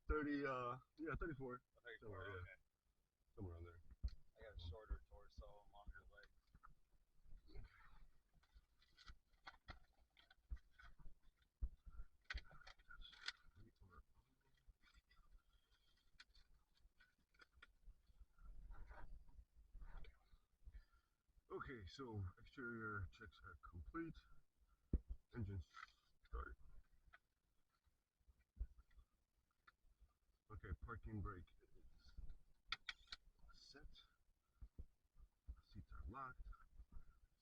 30, yeah, 34. 34, Somewhere, yeah. okay. Somewhere around there. I got a shorter torso, longer legs. Okay, so exterior checks are complete. Engines start. Okay, parking brake is set. Seats are locked.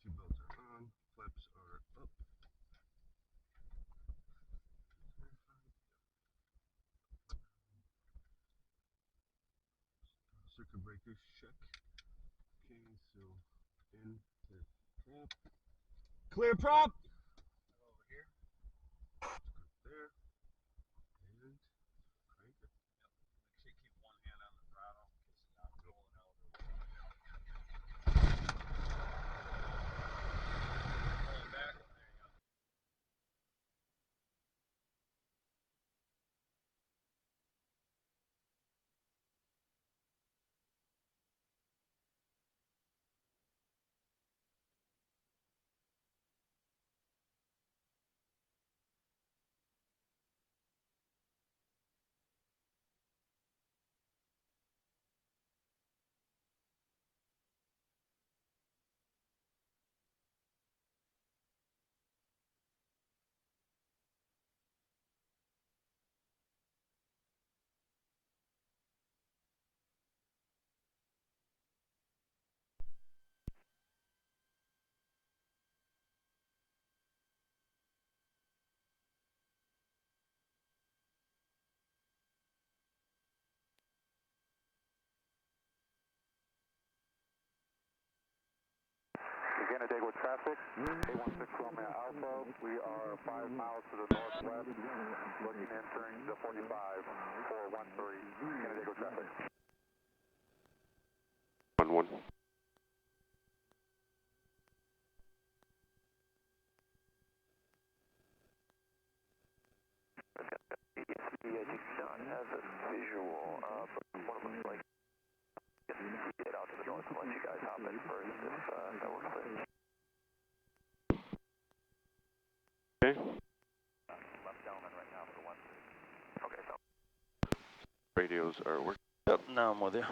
Seatbelts are on. Flaps are up. Circuit breakers check. Okay, so in clear prop. Clear prop. Over here. There. And crank it. Make sure you keep one hand on the throttle in case you're not pulling out. Pull it back. There you go. Again, a day with traffic, 816 Romeo Alpha. We are 5 miles to the northwest, looking in, turning to 45, 413. Again, a day with traffic. 1-1. John has a visual of what it looks like. Get out to the north and let you guys hop in first if that works for you. Okay. Left element right now for 1. Okay, so. Radios are working. Yep, now I'm with you.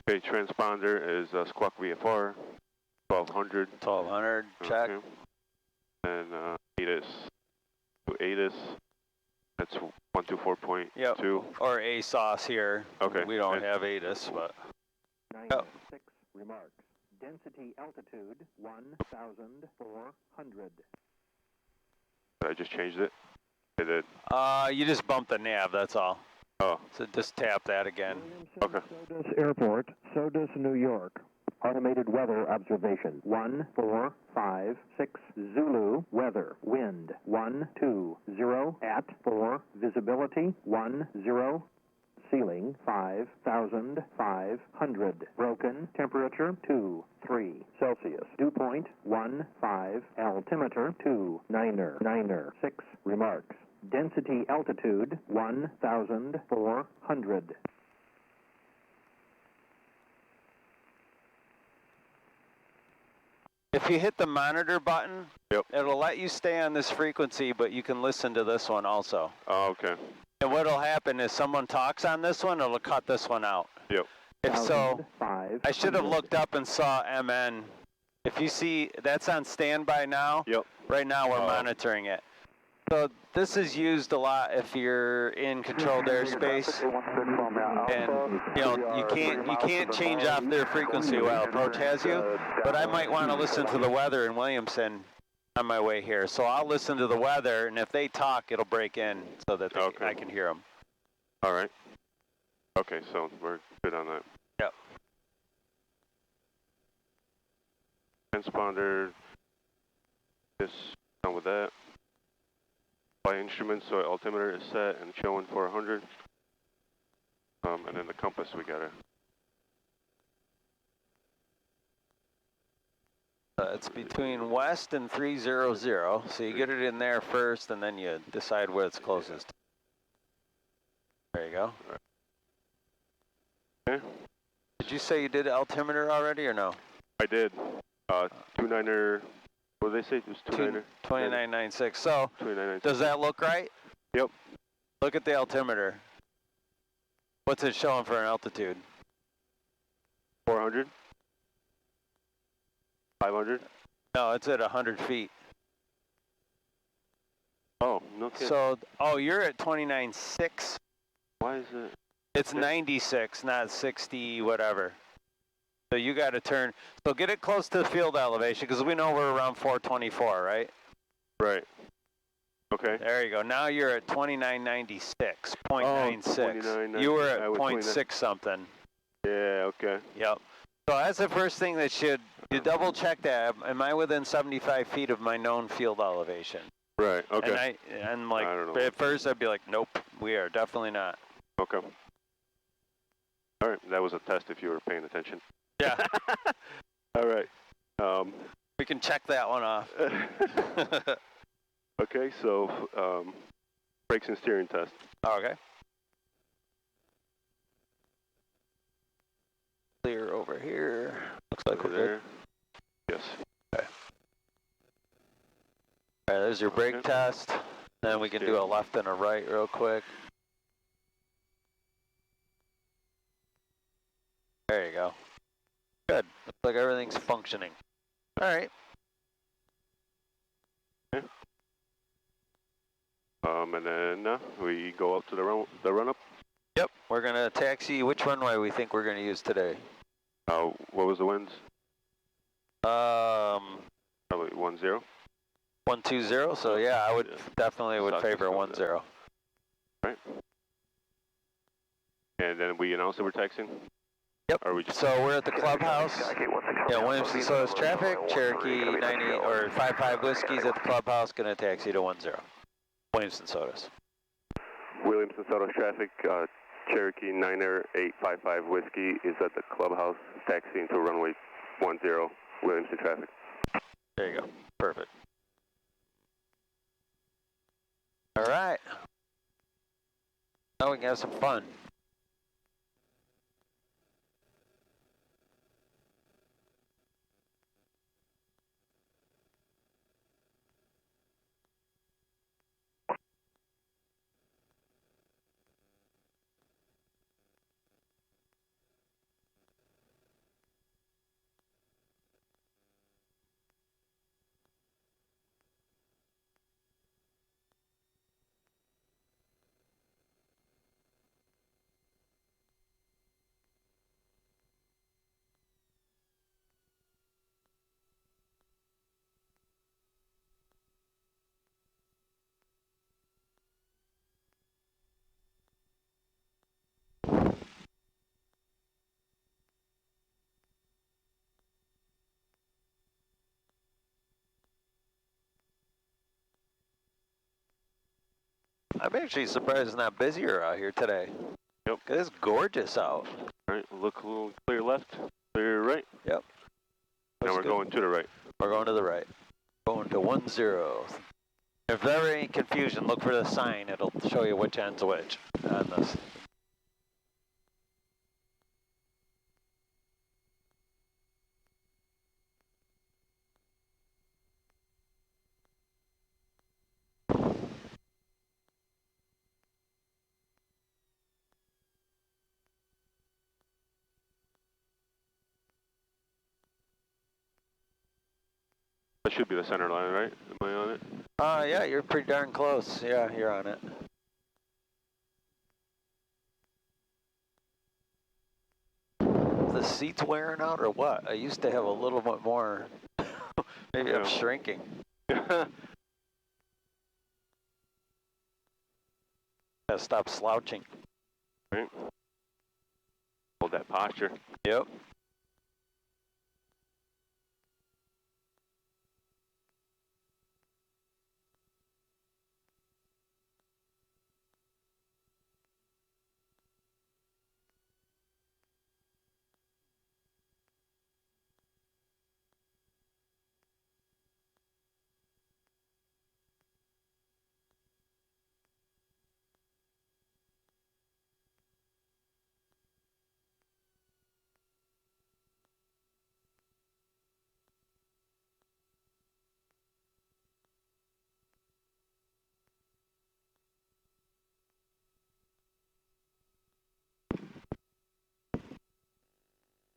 Okay, transponder is Squawk VFR, 1200. 1200, check. Okay. And ATIS to ATIS, that's 124.2. Yep. Or ASOS here. Okay. We don't have ATIS, but. 906 remarks. Density altitude 1,400. I just changed it. I did. You just bumped the nav, that's all. Oh. So just tap that again. Okay. Sodus Airport, Sodus, New York. Automated weather observation 1456 Zulu weather wind 120 at 4 visibility 10 ceiling 5,500 broken temperature 23 Celsius dew point 15 altimeter 2996 remarks density altitude 1,400. If you hit the monitor button, Yep. it'll let you stay on this frequency, but you can listen to this one also. Oh, okay. And what'll happen is someone talks on this one, it'll cut this one out. Yep. If so, I should have looked up and saw MN. If you see, that's on standby now. Yep. Right now we're monitoring it. So this is used a lot if you're in controlled airspace, and you can't change off their frequency while approach has you. But I might want to listen to the weather in Williamson on my way here, so I'll listen to the weather, and if they talk, it'll break in so that I can hear them. All right. Okay, so we're good on that. Yep. Transponder, just done with that. By instruments, so altimeter is set and showing 400. And then the compass we gotta. it's between west and 300. So you get it in there first, and then you decide where it's closest. There you go. Okay. Did you say you did altimeter already or no? I did. 29er. What did they say? It was 29er. 2996. So 2996. does that look right? Yep. Look at the altimeter. What's it showing for an altitude? 400. 500. No, it's at 100 feet. Oh, no kidding. So, you're at 29.6. Why is it? It's 96, not 60, whatever. So you got to turn. So get it close to the field elevation, because we know we're around 424, right? Right. Okay. There you go. Now you're at 2996, 0.96. You were at 0.6 something. Yeah, okay. Yep. So that's the first thing that you double check that. Am I within 75 feet of my known field elevation? Right, okay. And like, I don't know. at first I'd be like, nope, we are definitely not. Okay. All right, that was a test if you were paying attention. Yeah. All right. We can check that one off. Okay, so brakes and steering test. Okay. Clear over here. Looks like we're there. good. Yes. Okay. All right, there's your brake test. Then we can do a left and a right real quick. There you go. Good. Looks like everything's functioning. All right. Okay. And then we go up to the run up. Yep. We're gonna taxi. Which runway we think we're gonna use today? What was the winds? Probably 10. 120. So yeah, I would definitely would Sucks favor to 10. Right. And then we announce that we're taxiing. Yep. Or we just So we're at the clubhouse. Yeah, Williamson Sodas traffic. Cherokee 90 or 55 whiskeys at the clubhouse. Gonna taxi to 10. Williamson Sodas. Williamson Sodas traffic. Cherokee 9855 whiskey is at the clubhouse, taxiing to runway 10, Williamson traffic. There you go. Perfect. All right. Now we can have some fun. I'm actually surprised it's not busier out here today. Yep. It's gorgeous out. All right, look a little clear left, clear right. Yep. Now we're going to the right. We're going to the right. Going to 10. If there any confusion, look for the sign. It'll show you which end's which on this. That should be the center line, right? Am I on it? Yeah, you're pretty darn close. Yeah, you're on it. The seat's wearing out or what? I used to have a little bit more. Maybe I'm shrinking. Gotta stop slouching. Right. Hold that posture. Yep.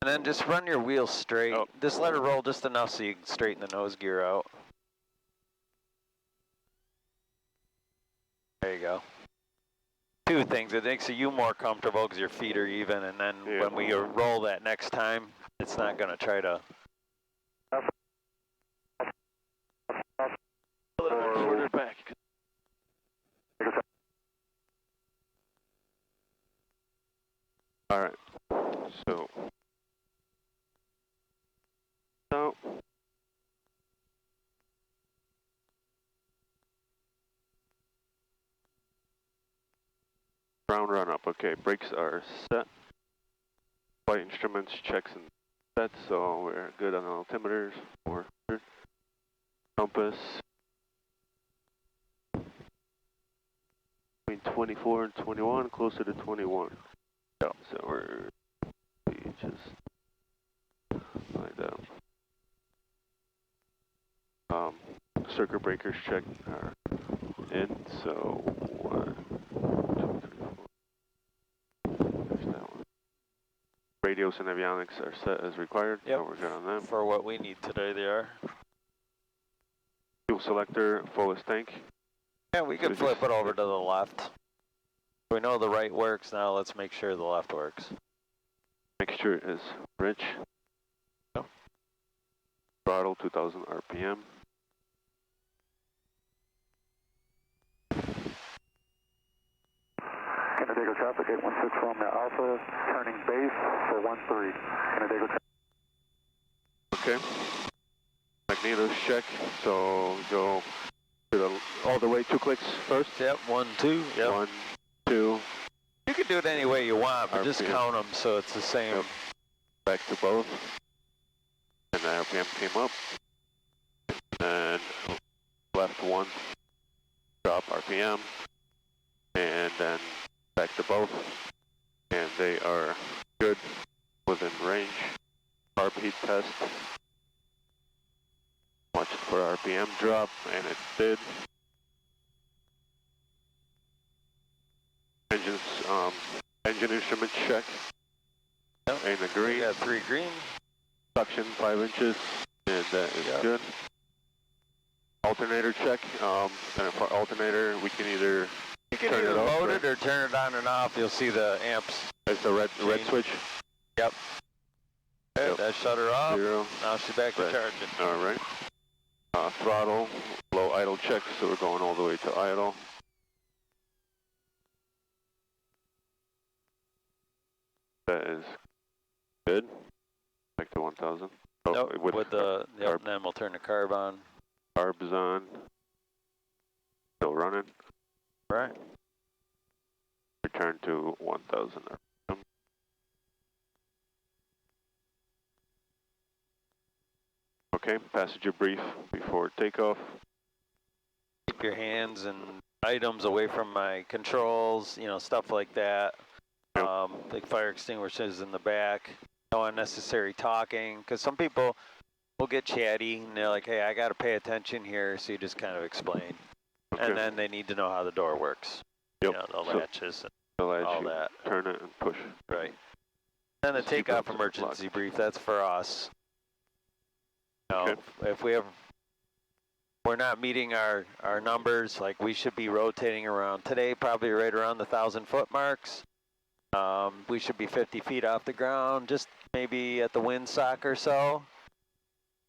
And then just run your wheels straight. Oh. Just let it roll just enough so you can straighten the nose gear out. There you go. Two things. It makes you more comfortable because your feet are even, and then when we roll that next time, it's not going to try to... A little bit further back. All right. So. Ground run up. Okay, brakes are set. Flight instruments checks and set, so we're good on altimeters. 400. Compass. Between 24 and 21, closer to 21. Yeah. So we're just like that. Circuit breakers check are in, so 1, 2, 3, 4. There's that one. Radios and avionics are set as required, Yep. so we're good on that. For what we need today, they are. Fuel selector, fullest tank. Yeah, we can flip it over to the left. We know the right works, now let's make sure the left works. Mixture is rich. Yep. Throttle 2000 RPM. Canandaigua traffic 816 Romeo Alpha, turning base for 13. Canandaigua traffic. Okay. Magnetos check, so go to the, all the way 2 clicks first. Yep, 1, 2. Yep. 1, 2. You can do it any way you want, but just RPM. count them so it's the same. Yep. Back to both. And the RPM came up. And left 1, drop RPM. And then back to both. And they are good within range. Carb heat test. Watch it for RPM drop, and it did. Engines, engine instrument check. Yep. In the green. We got 3 green. Suction 5 inches, and that is good. Alternator check. And for alternator, we can either You can turn either it off, load it or turn it on and off. You'll see the amps. It's a red switch. Yep. Okay, Yep. that shut her off. 0. Now she's back to Right. charging. All right. Throttle, low idle check, so we're going all the way to idle. That is good. Back to 1000. Oh, Nope, with the, yep, and then we'll turn the carb on. Carbs on. Still running. Right. Return to 1000. Okay, passenger brief before takeoff. Keep your hands and items away from my controls, you know, stuff like that. Yep. Like fire extinguishers in the back. No unnecessary talking, because some people will get chatty and they're like, hey, I got to pay attention here, so you just kind of explain. Okay. And then they need to know how the door works. Yep. You know, the So latches and the latch, all you that. turn it and push. Right. And the Seatbelts takeoff are emergency locked. brief, that's for us. You know, Okay. if we're not meeting our numbers, like we should be rotating around today, probably right around the 1,000-foot marks. We should be 50 feet off the ground, just maybe at the windsock or so.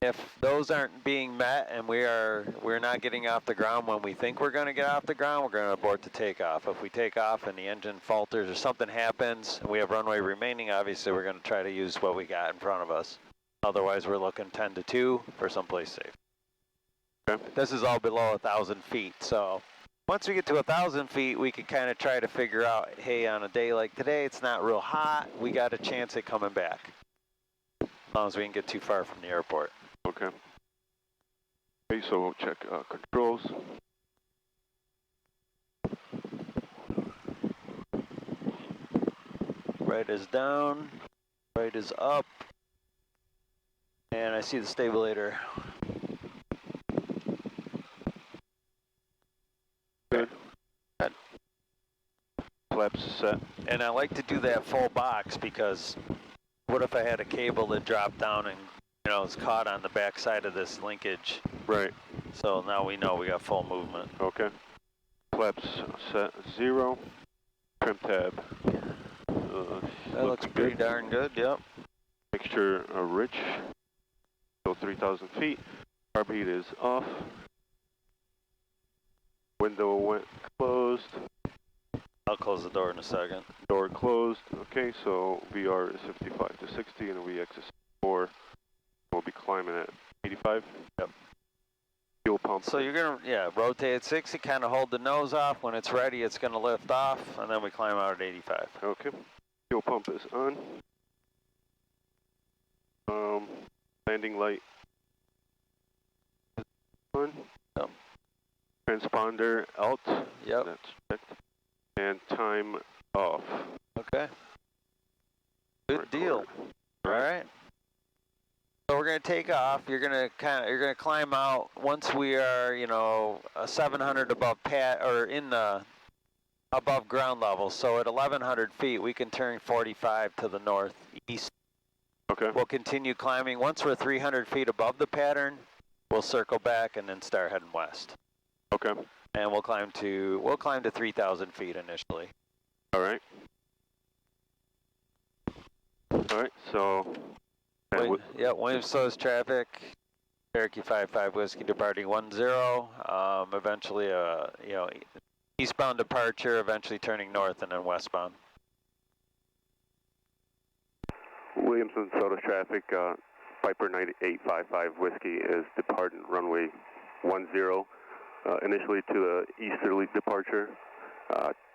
If those aren't being met and we're not getting off the ground when we think we're going to get off the ground, we're going to abort the takeoff. If we take off and the engine falters or something happens and we have runway remaining, obviously we're going to try to use what we got in front of us. Otherwise, we're looking 10 to 2 for someplace safe. Okay. This is all below 1,000 feet, so once we get to 1,000 feet, we can kind of try to figure out, hey, on a day like today, it's not real hot, we got a chance at coming back. As long as we can get too far from the airport. Okay. Okay, so we'll check controls. Right is down, right is up, and I see the stabilizer. Good. Good. Flaps set. And I like to do that full box because what if I had a cable that dropped down and, you know, is caught on the back side of this linkage? Right. So now we know we got full movement. Okay. Flaps set 0. Trim tab. That looks pretty darn good, yep. Mixture rich. So 3,000 feet. Carb heat is off. Window went closed. I'll close the door in a second. Door closed. Okay, so VR is 55 to 60 and VX is 4. We'll be climbing at 85. Yep. Fuel pump. So you're gonna, yeah, rotate at 60, kind of hold the nose off. When it's ready, it's gonna lift off, and then we climb out at 85. Okay. Fuel pump is on. Landing light on. Yep. Transponder out. Yep. That's checked. And time off. Okay. Good Record. deal. All right. So we're gonna take off. You're gonna climb out once we are, you know, 700 above in the above ground level. So at 1,100 feet, we can turn 45 to the northeast. Okay. We'll continue climbing. Once we're 300 feet above the pattern, we'll circle back and then start heading west. Okay. And we'll climb to 3,000 feet initially. All right. All right. So. Yeah, Williamson's traffic. Cherokee 55 Whiskey departing 10. Eventually, you know, eastbound departure. Eventually turning north and then westbound. Williamson Soda traffic. Piper 9855 Whiskey is departing runway 10. Initially to the easterly departure,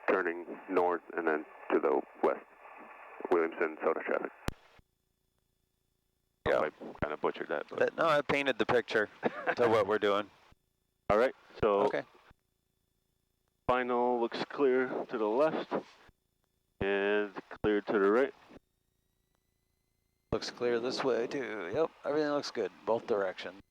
turning north and then to the west. Williamson Soda traffic. Yeah. I kind of butchered that. But. No, I painted the picture to what we're doing. All right, so okay. Final looks clear to the left and clear to the right. Looks clear this way too. Yep, everything looks good, both directions.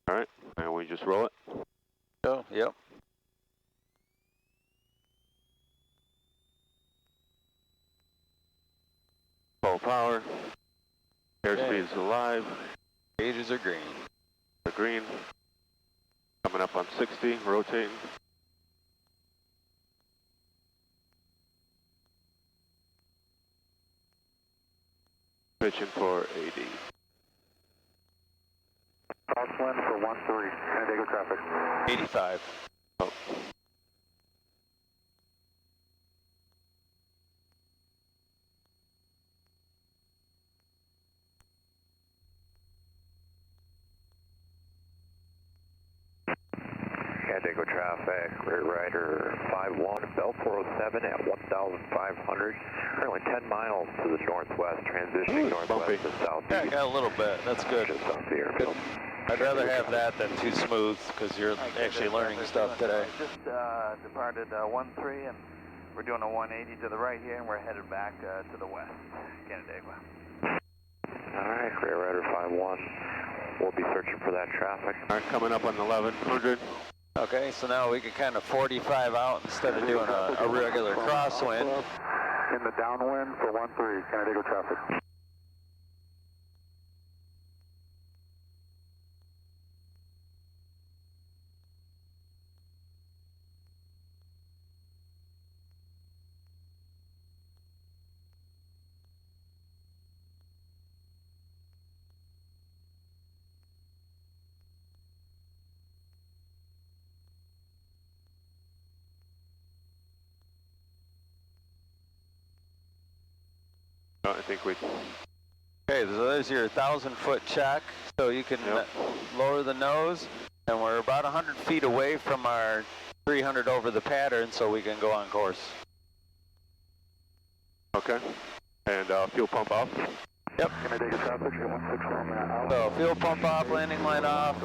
All right, and we just roll it. Oh, yep. Full power. Airspeed's alive. Gauges are green. The green. Coming up on 60, rotating. Pitching for 80. Crosswind for 13, San Diego traffic. 85. Oh. San Diego traffic, rear rider 51, Bell 407 at 1,500. Currently 10 miles to the northwest, transitioning northwest to southeast. Yeah, got a little bit. That's good. Just off the airfield. I'd rather have that than too smooth because you're actually learning stuff today. Just departed 13 and we're doing a 180 to the right here and we're headed back to the west, Canandaigua. All right, rear rider 51. We'll be searching for that traffic. All right, coming up on 1100. Okay, so now we can kind of 45 out instead of doing a regular crosswind. In the downwind for 13, San Diego traffic. I think we. Okay, so there's your 1,000-foot check. So you can lower the nose, and we're about 100 feet away from our 300 over the pattern, so we can go on course. Okay. And fuel pump off. Yep. Canandaigua traffic, 816 Alpha. So fuel pump off, landing light off,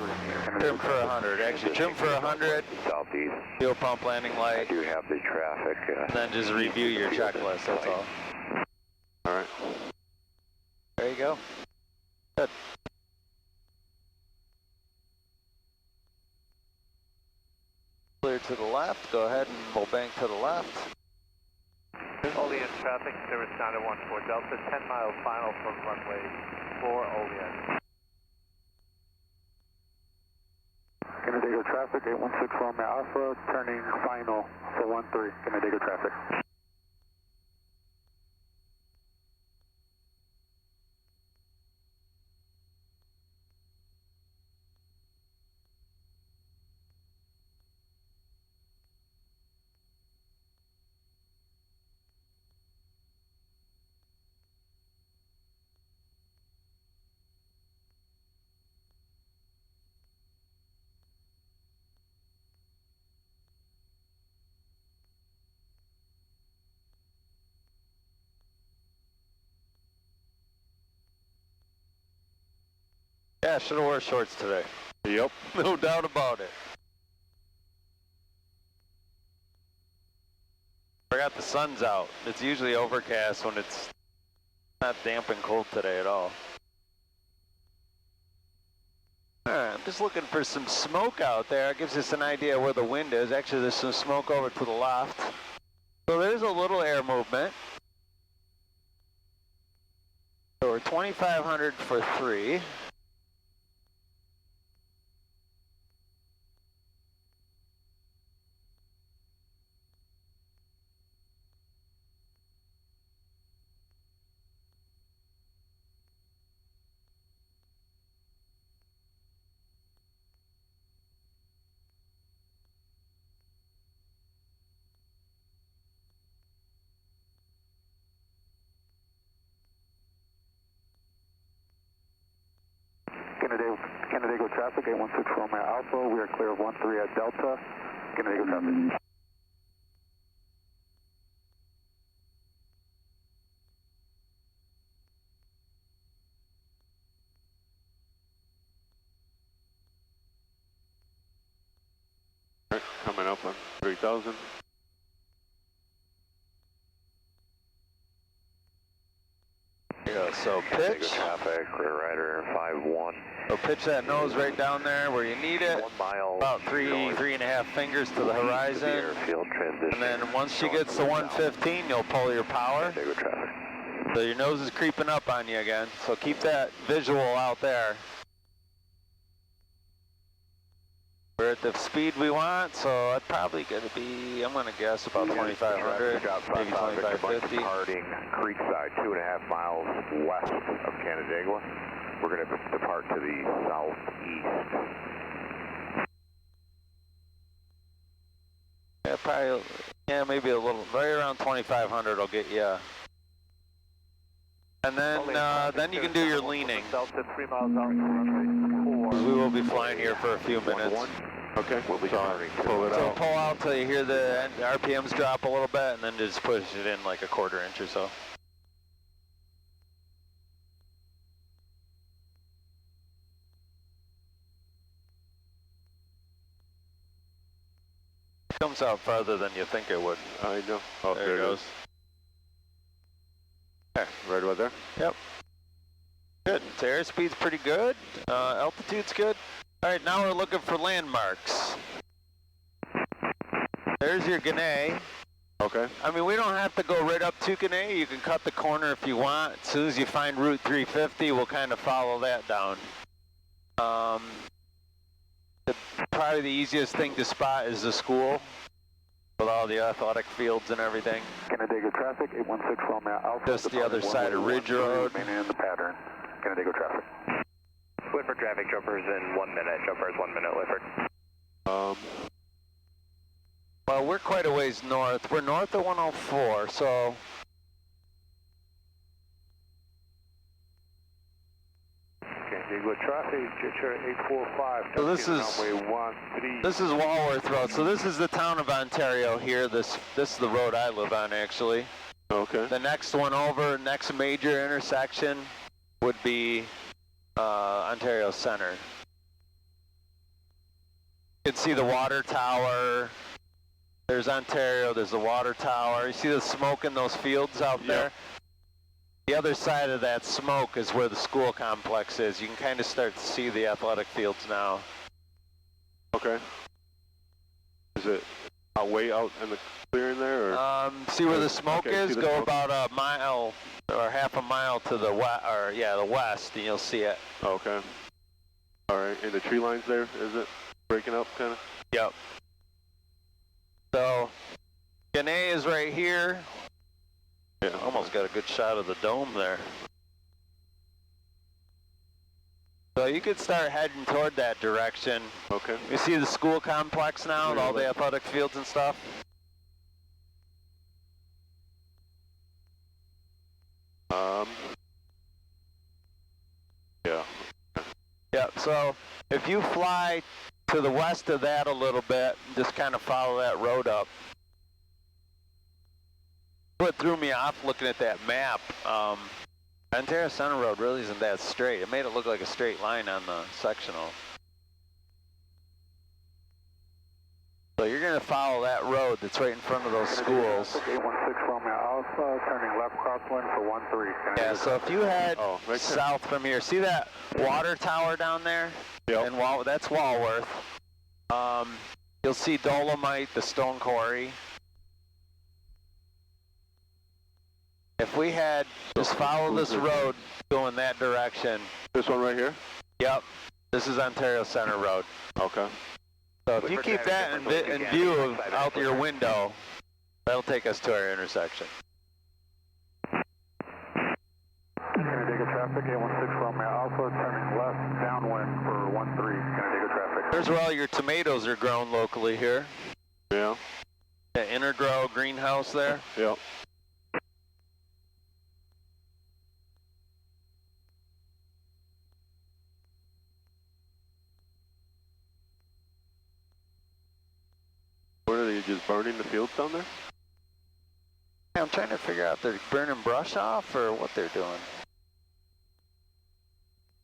trim for 100. Actually, trim for 100, Southeast. fuel pump, landing I light, do have the traffic. then just review your checklist, that's all. All right. There you go. Good. Clear to the left, go ahead and we'll bank to the left. Olean traffic, service sounded 14 Delta, 10 miles final from runway 4 Olean. Canandaigua traffic, 816 Romeo Alpha, turning final for 13, Canandaigua traffic. Yeah, should have wore shorts today. Yep. No doubt about it. Forgot the sun's out. It's usually overcast when it's not damp and cold today at all. Alright, I'm just looking for some smoke out there. It gives us an idea where the wind is. Actually, there's some smoke over to the left. So there's a little air movement. So we're 2,500 for 3. Canandaigua traffic, 816 Romeo Alpha, we are clear of 13 at Delta, Canandaigua traffic. All right, coming up on 3,000. Yeah, so pitch. Traffic, rear rider 5-1. So pitch that nose right down there where you need it. 1 mile. About 3.5 fingers to the horizon. Airfield transition. And then once she gets to 115, you'll pull your power. Canandaigua traffic. So your nose is creeping up on you again. So keep that visual out there. We're at the speed we want, so it's probably going to be, I'm going to guess about 2,500, maybe 2,550. Departing Creekside, 2.5 miles west of Canandaigua. We're going to depart to the southeast. Yeah, probably, yeah, maybe a little, right around 2,500 will get you. And then you can do your leaning. Delta, 3 miles out to runway 4. We will be flying here for a few minutes. Okay. We'll be starting to pull it So out. pull out till you hear the RPMs drop a little bit, and then just push it in like a 1/4 inch or so. It comes out farther than you think it would. I know. Oh, There it goes. There. Right about there? Yep. Good. So airspeed's pretty good. Altitude's good. All right, now we're looking for landmarks. There's your Gannett. Okay. I mean, we don't have to go right up to Gannett. You can cut the corner if you want. As soon as you find Route 350, we'll kind of follow that down. Probably the easiest thing to spot is the school with all the athletic fields and everything. Canandaigua traffic, 816 Romeo Alpha. Just the other side of Ridge Road. Remaining in the pattern. Canandaigua traffic. Lifford traffic, jumpers in 1 minute. Jumpers 1 minute, Lifford. Well, we're quite a ways north. We're north of 104, so Canandaigua traffic, Jetcher 845. So this is Walworth Road. So this is the town of Ontario here. This is the road I live on, actually. Okay. The next one over, next major intersection would be Ontario Center. You can see the water tower. There's Ontario, there's the water tower. You see the smoke in those fields out there? The other side of that smoke is where the school complex is. You can kind of start to see the athletic fields now. Okay. Is it way out in the clearing there? Or? See where the smoke is? The Go smoke. about a mile or half a mile to the west, or yeah, the west, and you'll see it. Okay. All right. And the tree lines there, is it breaking up kind of? Yep. So, Gannett is right here. Yeah. Almost got a good shot of the dome there. So you could start heading toward that direction. Okay. You see the school complex now, with all the athletic fields and stuff? Yeah. Yep, so if you fly to the west of that a little bit, just kind of follow that road up. What threw me off looking at that map, Ontario Center Road really isn't that straight. It made it look like a straight line on the sectional. So you're going to follow that road that's right in front of those schools. 816 Romeo Alpha, turning left crosswind for 13. Yeah, so if you head right south from here, see that water tower down there? Yep. And that's Walworth. You'll see Dolomite, the stone quarry. If we had, just follow this road going that direction. This one right here? Yep, this is Ontario Center Road. Okay. So if you keep that in view of out your window, that'll take us to our intersection. Canandaigua traffic, 816 Romeo Alpha, turning left downwind for 13, Canandaigua traffic. Here's where all your tomatoes are grown locally here. Yeah. The Intergrow greenhouse there. Yep. What are they just burning the fields down there? I'm trying to figure out if they're burning brush off or what they're doing.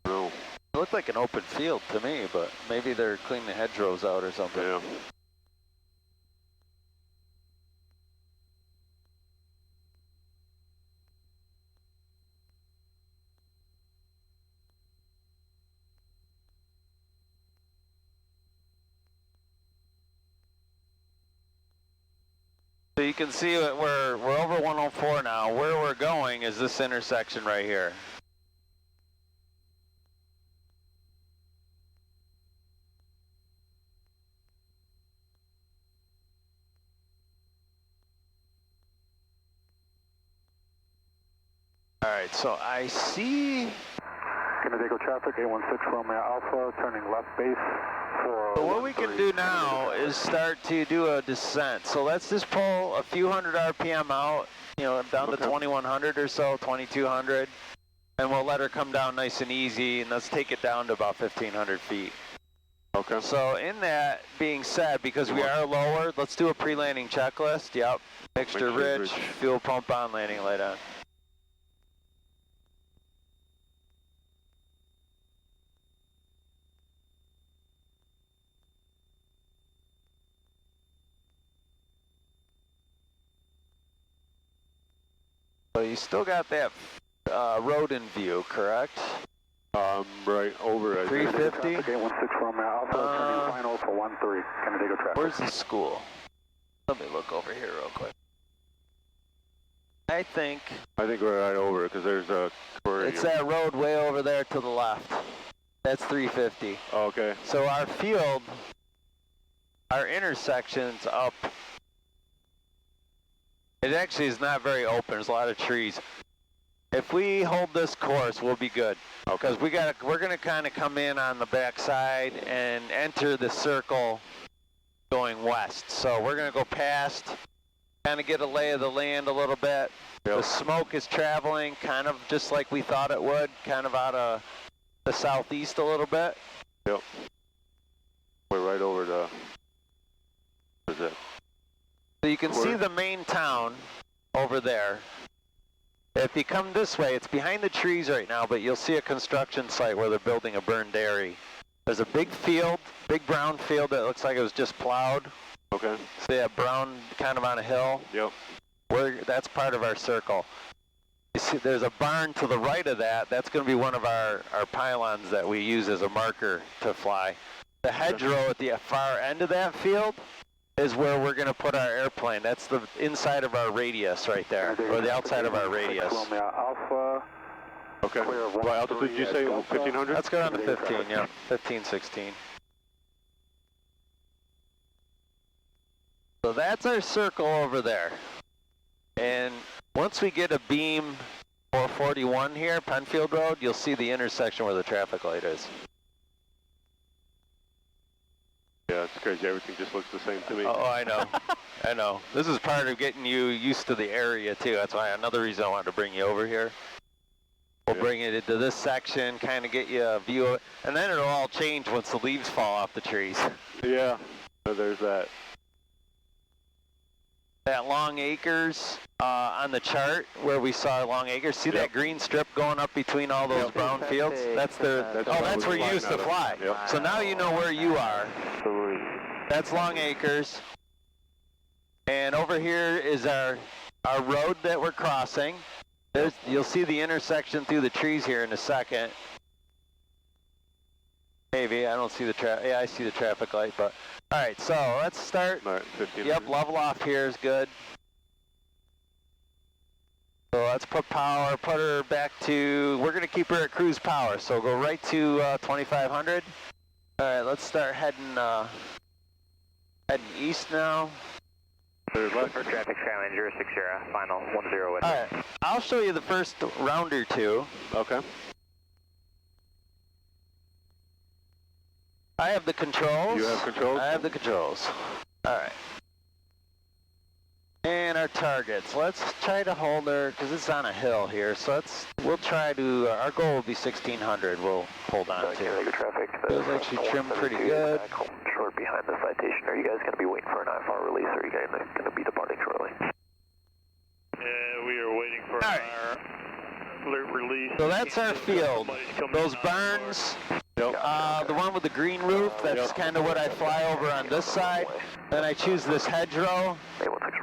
No. It looked like an open field to me, but maybe they're cleaning the hedgerows out or something. Yeah. So you can see that we're over 104 now. Where we're going is this intersection right here. All right, so I see. Canandaigua traffic, 816 Romeo Alpha, turning left base for. So what we can do now is start to do a descent. So let's just pull a few hundred RPM out, you know, down to 2100 or so, 2200, and we'll let her come down nice and easy, and let's take it down to about 1500 feet. Okay. So in that being said, because we are lower, let's do a pre-landing checklist. Yep, mixture rich, fuel pump on, landing light on. So you still got that road in view, correct? Right over at 350? 816 Romeo Alpha, turning final for 13, Canandaigua traffic. Where's the school? Let me look over here real quick. I think we're right over it because there's a quarry. it's that road way over there to the left. That's 350. Oh, okay. So our field, our intersection's up. It actually is not very open. There's a lot of trees. If we hold this course, we'll be good. Because we're gonna kind of come in on the backside and enter the circle going west. So we're gonna go past, kind of get a lay of the land a little bit. Yep. The smoke is traveling kind of just like we thought it would, kind of out of the southeast a little bit. Yep. We're right over the. What is it? So you can see the main town over there. If you come this way, it's behind the trees right now, but you'll see a construction site where they're building a burned dairy. There's a big field, big brown field that looks like it was just plowed. Okay. So yeah, brown kind of on a hill. Yep. That's part of our circle. You see, there's a barn to the right of that. That's going to be one of our pylons that we use as a marker to fly. The hedgerow at the far end of that field is where we're going to put our airplane. That's the inside of our radius right there, or the outside of our radius. Alpha. Okay. What altitude did you say? 1500? Let's go down to 15, yeah. 15, 16. So that's our circle over there. And once we get a beam 441 here, Penfield Road, you'll see the intersection where the traffic light is. Yeah, it's crazy. Everything just looks the same to me. Oh, I know. I know. This is part of getting you used to the area, too. That's why another reason I wanted to bring you over here. We'll bring it into this section, kind of get you a view of it. And then it'll all change once the leaves fall off the trees. Yeah, so there's that. That Long Acres on the chart where we saw Long Acres. See that green strip going up between all those brown fields? That's that's where you used to fly. Yep. So now you know where you are. That's Long Acres. And over here is our road that we're crossing. You'll see the intersection through the trees here in a second. Maybe, I don't see the traffic. Yeah, I see the traffic light, but. All right, so let's start. All right, 15. Yep, level off here is good. So let's put power, put her back to, we're gonna keep her at cruise power, so go right to 2500. All right, let's start heading east now. Left for traffic, Skyline 060, final 10 with. All right, I'll show you the first round or two. Okay. I have the controls. You have controls? I have the controls. All right. And our targets. Let's try to hold her, because it's on a hill here, so we'll try to, our goal will be 1600 we'll hold on to. Traffic. Feels like she trimmed pretty good. Short behind the citation. Are you guys going to be waiting for an IFR release, or are you guys going to be departing shortly? We are waiting for our alert release. So that's our field. Those barns, the one with the green roof, that's kind of what I fly over on this side. Then I choose this hedgerow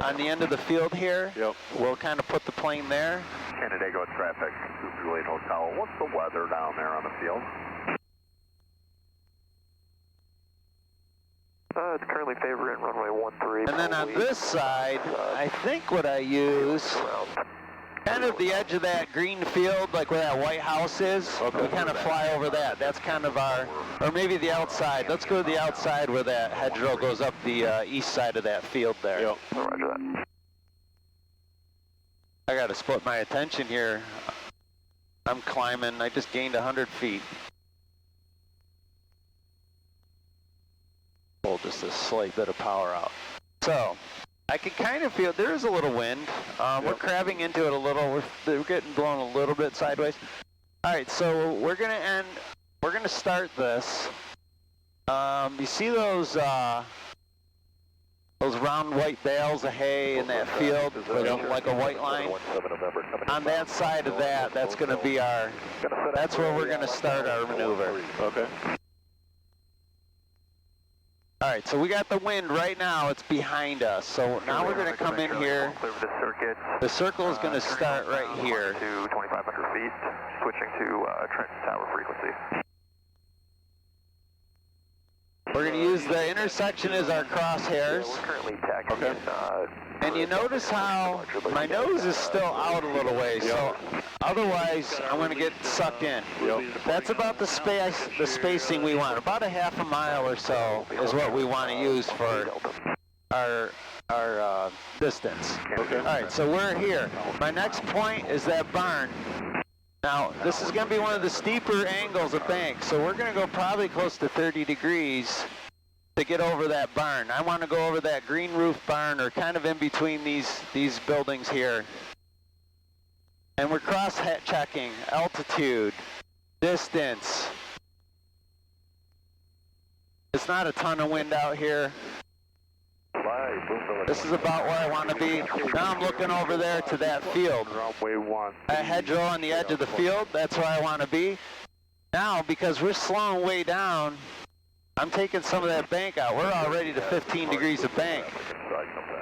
on the end of the field here. Yep. We'll kind of put the plane there. Canandaigua traffic, Juliet Hotel. What's the weather down there on the field? It's currently favoring runway 13. And then on this side, I think what I use, kind of the edge of that green field, like where that White House is, we kind of fly over that. That's kind of our, or maybe the outside. Let's go to the outside where that hedgerow goes up the east side of that field there. Yep. Roger that. I got to split my attention here. I'm climbing. I just gained 100 feet. Pull just a slight bit of power out. So I can kind of feel there is a little wind. We're crabbing into it a little. We're getting blown a little bit sideways. All right, so we're gonna start this. You see those round white bales of hay in that field, like a white line? On that side of that, that's gonna be that's where we're gonna start our maneuver. Okay. All right, so we got the wind right now. It's behind us. So now we're going to come in here. The circle is going to start right here. To 2,500 feet, switching to Trenton Tower frequency. We're going to use the intersection as our crosshairs. We're currently taxiing. And you notice how my nose is still out a little way, so otherwise I'm going to get sucked in. That's about the spacing we want. About a half a mile or so is what we want to use for our distance. Okay. All right, so we're here. My next point is that barn. Now, this is going to be one of the steeper angles of bank, so we're going to go probably close to 30 degrees to get over that barn. I want to go over that green roof barn, or kind of in between these buildings here. And we're cross-checking altitude, distance. It's not a ton of wind out here. Fly This is about where I want to be. Now I'm looking over there to that field. Runway 1. That hedgerow on the edge of the field, that's where I want to be. Now, because we're slowing way down, I'm taking some of that bank out. We're already to 15 degrees of bank.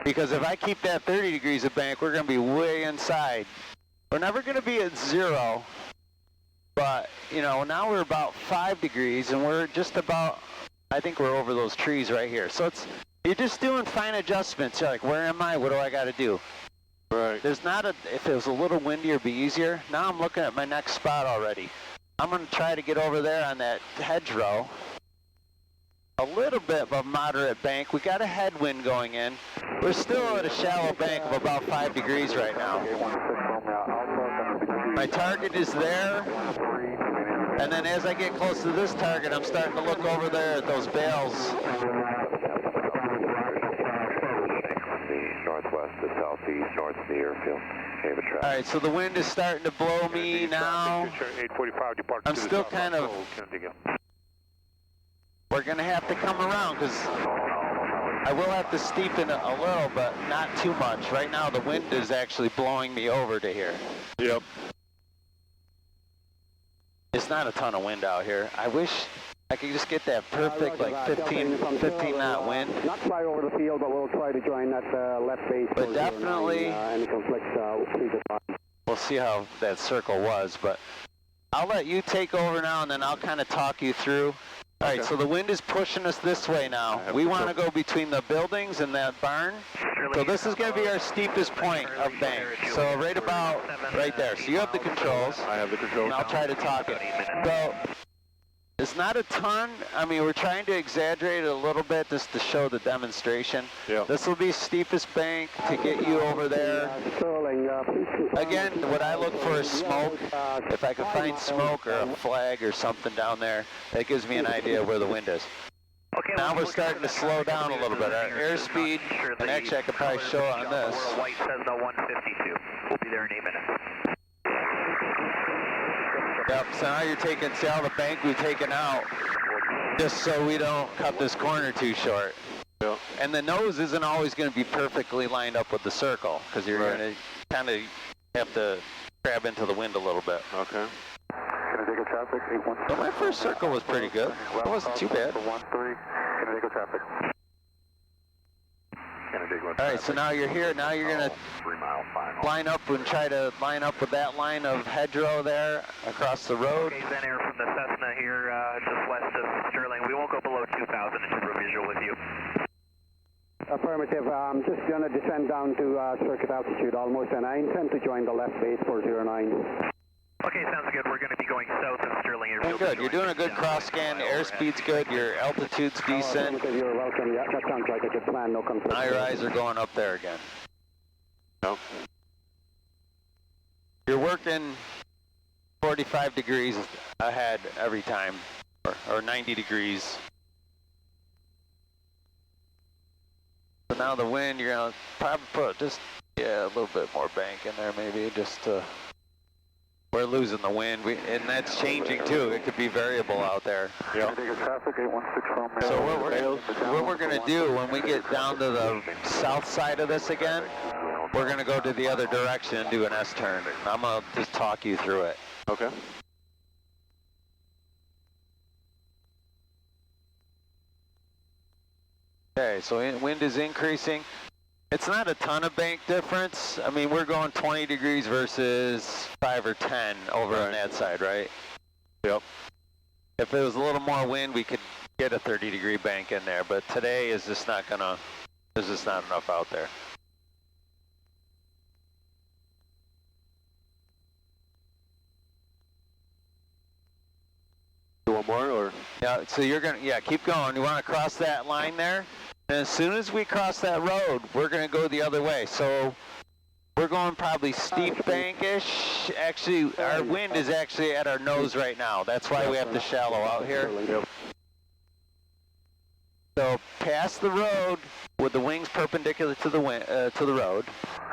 Because if I keep that 30 degrees of bank, we're going to be way inside. We're never going to be at 0, but, you know, now we're about 5 degrees, and we're just about, I think we're over those trees right here. So you're just doing fine adjustments. You're like, where am I? What do I got to do? Right. There's not if it was a little windier, it'd be easier. Now I'm looking at my next spot already. I'm going to try to get over there on that hedgerow. A little bit of a moderate bank. We got a headwind going in. We're still at a shallow bank of about 5 degrees right now. My target is there. And then as I get close to this target, I'm starting to look over there at those bales. Northwest to southeast, north of the airfield. All right, so the wind is starting to blow me now. 845, depart I'm still kind of... We're going to have to come around because I will have to steepen it a little, but not too much. Right now, the wind is actually blowing me over to here. Yep. It's not a ton of wind out here. I wish I could just get that perfect, like 15 knot wind. Not fly over the field, but we'll try to join that left base. But definitely, any conflicts, please advise. We'll see how that circle was, but I'll let you take over now, and then I'll kind of talk you through. All right, so the wind is pushing us this way now. We want to go between the buildings and that barn. So this is going to be our steepest point of bank. So right about right there. So you have the controls. I have the controls. And I'll try to talk it. So it's not a ton. I mean, we're trying to exaggerate it a little bit just to show the demonstration. Yeah. This will be steepest bank to get you over there. Again, what I look for is smoke. If I can find smoke or a flag or something down there, that gives me an idea of where the wind is. Okay, now we're starting to slow down a little bit. Our airspeed, and actually I could probably show it on this. White Cessna 152. We'll be there in 8 minutes. Yep, so now you're taking, see all the bank we've taken out, just so we don't cut this corner too short. Yep. And the nose isn't always going to be perfectly lined up with the circle, because you're going to kind of have to grab into the wind a little bit. Okay. Canadigo traffic, 816. But my first circle was pretty good. It wasn't too bad. 13, Canadigo traffic. All right, so now you're here. Now you're going to 3 mile final. line up and try to line up with that line of hedgerow there across the road. Okay, Zen Air from the Cessna here, just west of Sterling. We won't go below 2,000 into visual with you. Affirmative. I'm just going to descend down to circuit altitude almost, and I intend to join the left base 409. Okay, sounds good. We're going to be going south of Sterling Airfield. Good. You're doing a good cross scan. Airspeed's good. Your altitude's decent. You're welcome. Yeah, that sounds like a good plan. No conflict. Now your eyes are going up there again. No. You're working 45 degrees ahead every time, or 90 degrees. So now the wind, you're going to probably put just, a little bit more bank in there maybe, just to... We're losing the wind, and that's changing too. It could be variable out there. Yeah. Traffic, 816 So what we're going to do when we get down to the south side of this again, we're going to go to the other direction and do an S-turn. I'm going to just talk you through it. Okay. Okay, so wind is increasing. It's not a ton of bank difference. I mean, we're going 20 degrees versus 5 or 10 over on that side, right? Yep. If it was a little more wind, we could get a 30-degree bank in there, but today is just not gonna, there's just not enough out there. Do one more, or? Yeah, so you're gonna, keep going. You wanna cross that line there? And as soon as we cross that road, we're going to go the other way. So we're going probably steep bankish. Actually, our wind is actually at our nose right now. That's why we have to shallow out here. Yep. So past the road with the wings perpendicular to the road.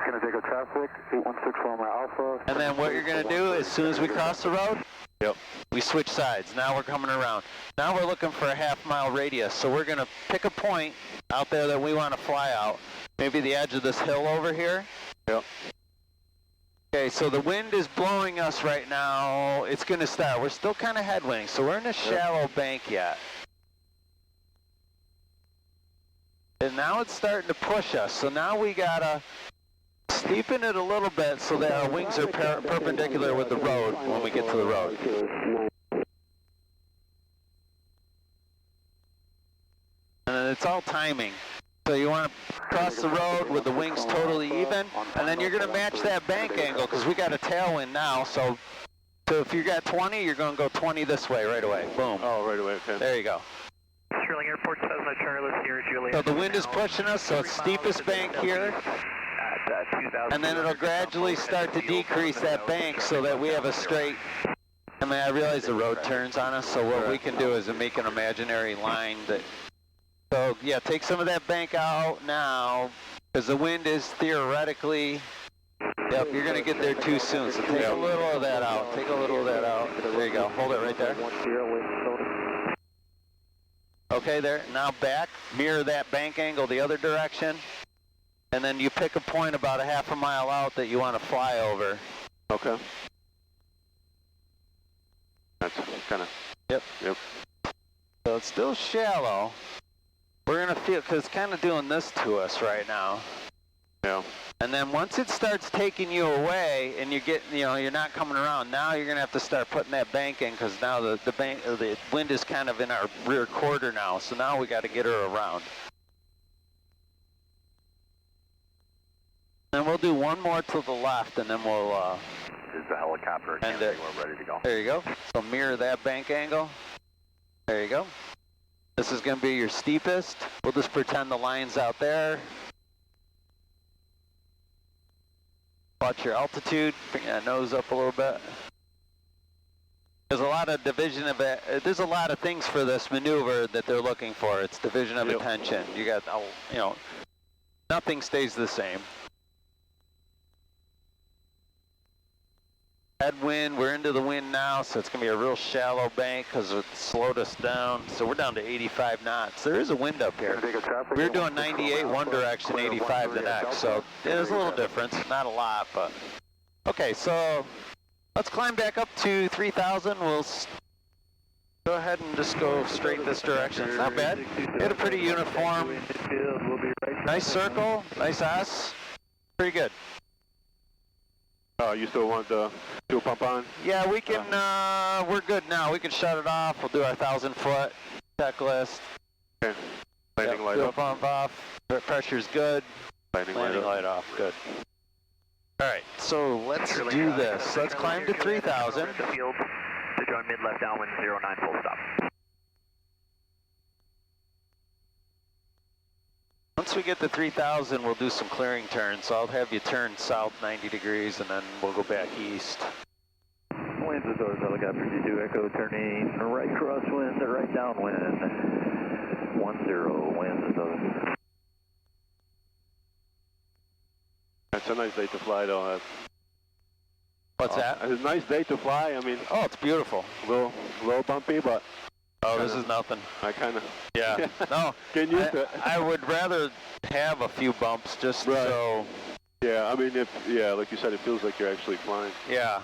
Canadigo traffic, 816 Loma Alpha. And then what you're going to do as soon as we cross the road, Yep. we switch sides. Now we're coming around. Now we're looking for a half-mile radius. So we're going to pick a point out there that we want to fly out. maybe the edge of this hill over here. Yep. Okay, so the wind is blowing us right now. It's going to start. We're still kind of headwinding, so we're in a shallow bank yet. And now it's starting to push us. So now we got to steepen it a little bit so that our wings are perpendicular with the road when we get to the road. And it's all timing. So you want to cross the road with the wings totally even, and then you're going to match that bank angle because we got a tailwind now. So if you got 20, you're going to go 20 this way right away. Boom. Oh, right away. Okay. There you go. Sterling Airport, Cessna Charlie, Sierra Juliet. So the wind is pushing us, so it's steepest bank here. And then it'll gradually start to decrease that bank so that we have a straight. I mean, I realize the road turns on us, so what we can do is make an imaginary line that. So yeah, take some of that bank out now, because the wind is theoretically. Yep, you're gonna get there too soon. So take a little of that out. Take a little of that out. There you go. Hold it right there. Okay, there. Now back. Mirror that bank angle the other direction. And then you pick a point about a half a mile out that you want to fly over. Okay. That's kind of. Yep. Yep. So it's still shallow. We're gonna feel, because it's kind of doing this to us right now. Yeah. And then once it starts taking you away, and you get, you're not coming around. Now you're gonna have to start putting that bank in, because now the wind is kind of in our rear quarter now. So now we got to get her around. And we'll do one more to the left, and then we'll. Is the helicopter and we're ready to go. There you go. So mirror that bank angle. There you go. This is going to be your steepest. We'll just pretend the line's out there. Watch your altitude. Bring that nose up a little bit. There's a lot of division of it. There's a lot of things for this maneuver that they're looking for. It's division of attention. You got, nothing stays the same. Headwind, we're into the wind now, so it's going to be a real shallow bank because it slowed us down. So we're down to 85 knots. There is a wind up here. We were doing 98 one direction, 85 the next. So there's a little difference, not a lot, but. Okay, so let's climb back up to 3,000. We'll go ahead and just go straight this direction. It's not bad. Hit a pretty uniform. Nice circle, nice S. Pretty good. You still want the fuel pump on? Yeah, we can, we're good now. We can shut it off. We'll do our 1,000-foot checklist. Okay. Landing light fuel off. pump off. Pressure's good. Landing light off. Good. All right, so let's do this. Let's climb to 3,000. The field to join mid left downwind 09 full stop. Once we get to 3,000, we'll do some clearing turns. So I'll have you turn south 90 degrees, and then we'll go back east. Winds of doors, helicopter G2 Echo, turning right crosswind, right downwind. 10, winds of doors. It's a nice day to fly, though. What's that? It's a nice day to fly. I mean, Oh, it's beautiful. a little bumpy, but. Oh, this is nothing. I kind of. Yeah. No. Getting used to it. I would rather have a few bumps just so. Yeah, I mean, like you said, it feels like you're actually flying. Yeah.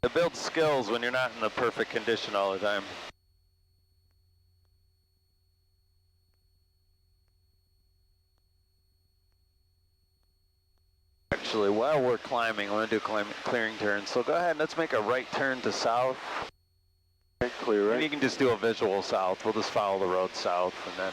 It builds skills when you're not in the perfect condition all the time. Actually, while we're climbing, I want to do clearing turns. So go ahead, let's make a right turn to south. Clear, right? And you can just do a visual south. We'll just follow the road south, and then.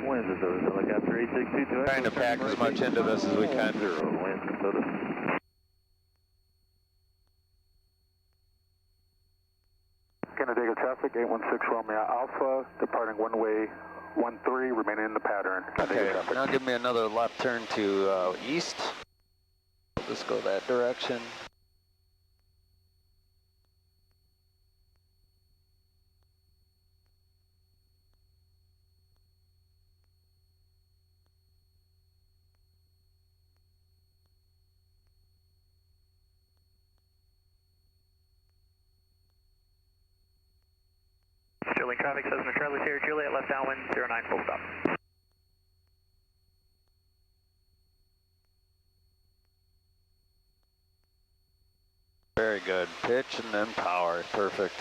Winds of those, helicopter 8622. Trying to pack as much into this as we can. 0, winds of those. Canandaigua traffic, 816 Romeo Alpha, departing one-way 13, remaining in the pattern. Okay, now give me another left turn to east. Let's go that direction. Building traffic, Cessna Charlie Sierra Juliet, left downwind, 09 full stop. Very good. Pitch and then power. Perfect.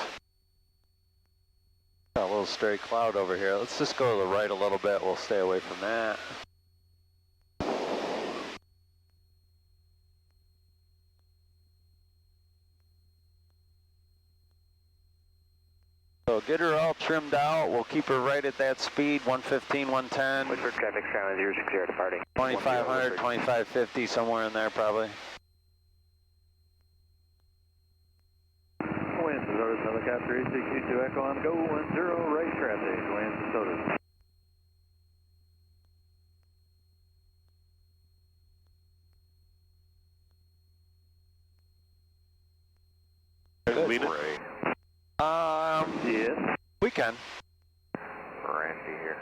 Got a little stray cloud over here. Let's just go to the right a little bit. We'll stay away from that. So get her all trimmed out. We'll keep her right at that speed, 115, 110. Whitford traffic, Skyline 060 departing. 2500, 2550, somewhere in there probably. Winds, Sodas, helicopter 8622 Echo on go, 10 right traffic, winds, Sodas. Lean it. Yes. We can. Randy here.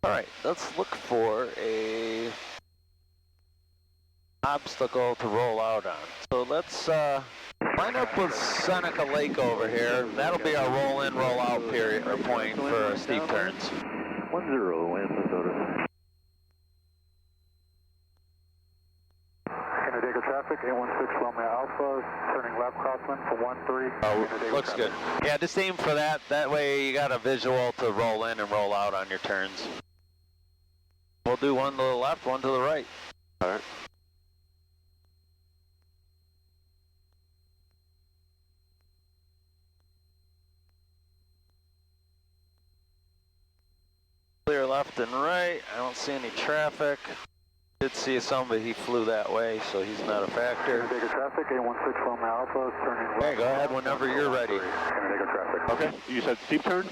All right, let's look for a obstacle to roll out on. So let's line up with Seneca Lake over here. That'll be our roll in, roll out period or point for steep turns. 10, winds, Sodas. Canandaigua traffic, 816 Romeo Alpha, turning left crosswind for 13. Oh, looks good. Yeah, just aim for that. That way you got a visual to roll in and roll out on your turns. We'll do one to the left, one to the right. All right. Clear left and right. I don't see any traffic. Did see somebody, he flew that way, so he's not a factor. Canandaigua traffic, 816 Romeo Alpha, turning left. Okay, go ahead whenever you're ready. Canandaigua traffic. Okay. You said steep turn?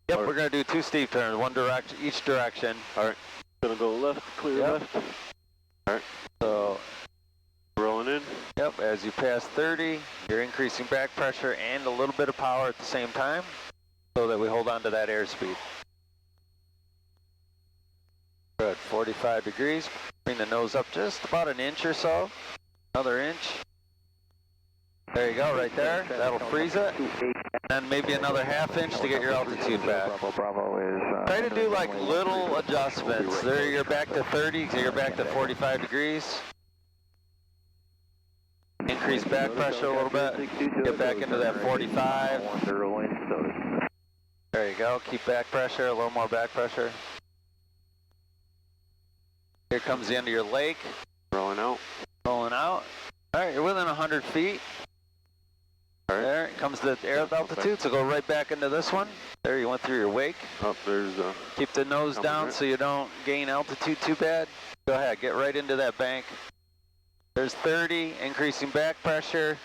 Yep, we're going to do 2 steep turns, one direction, each direction. All right. Gonna go left, clear left. All right. So, rolling in. yep, as you pass 30, you're increasing back pressure and a little bit of power at the same time, so that we hold on to that airspeed. Good, 45 degrees. Bring the nose up just about an inch or so. Another inch. There you go, right there. That'll freeze it. And maybe another half inch to get your altitude back. Bravo is... Try to do like little adjustments. There you're back to 30, so you're back to 45 degrees. Increase back pressure a little bit. Get back into that 45. There you go. Keep back pressure, a little more back pressure. Here comes the end of your lake. Rolling out. Rolling out. All right, you're within 100 feet. All right. There comes the air altitude, so go right back into this one. There, you went through your wake. Oh, there's Keep the nose down so you don't gain altitude too bad. Go ahead, get right into that bank. There's 30, increasing back pressure.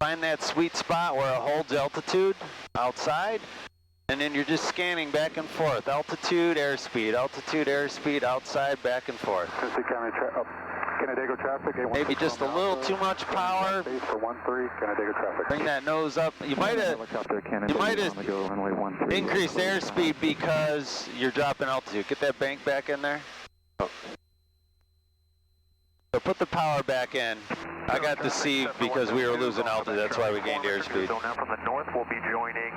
Find that sweet spot where it holds altitude outside. And then you're just scanning back and forth. Altitude, airspeed, outside, back and forth. Canandaigua traffic, Maybe just a little too much power. base for 13, Canandaigua traffic. Bring that nose up. You might have increased airspeed because you're dropping altitude. Get that bank back in there. Oh. So put the power back in. I got deceived because we were losing altitude. That's why we gained airspeed. So now from the north, we'll be joining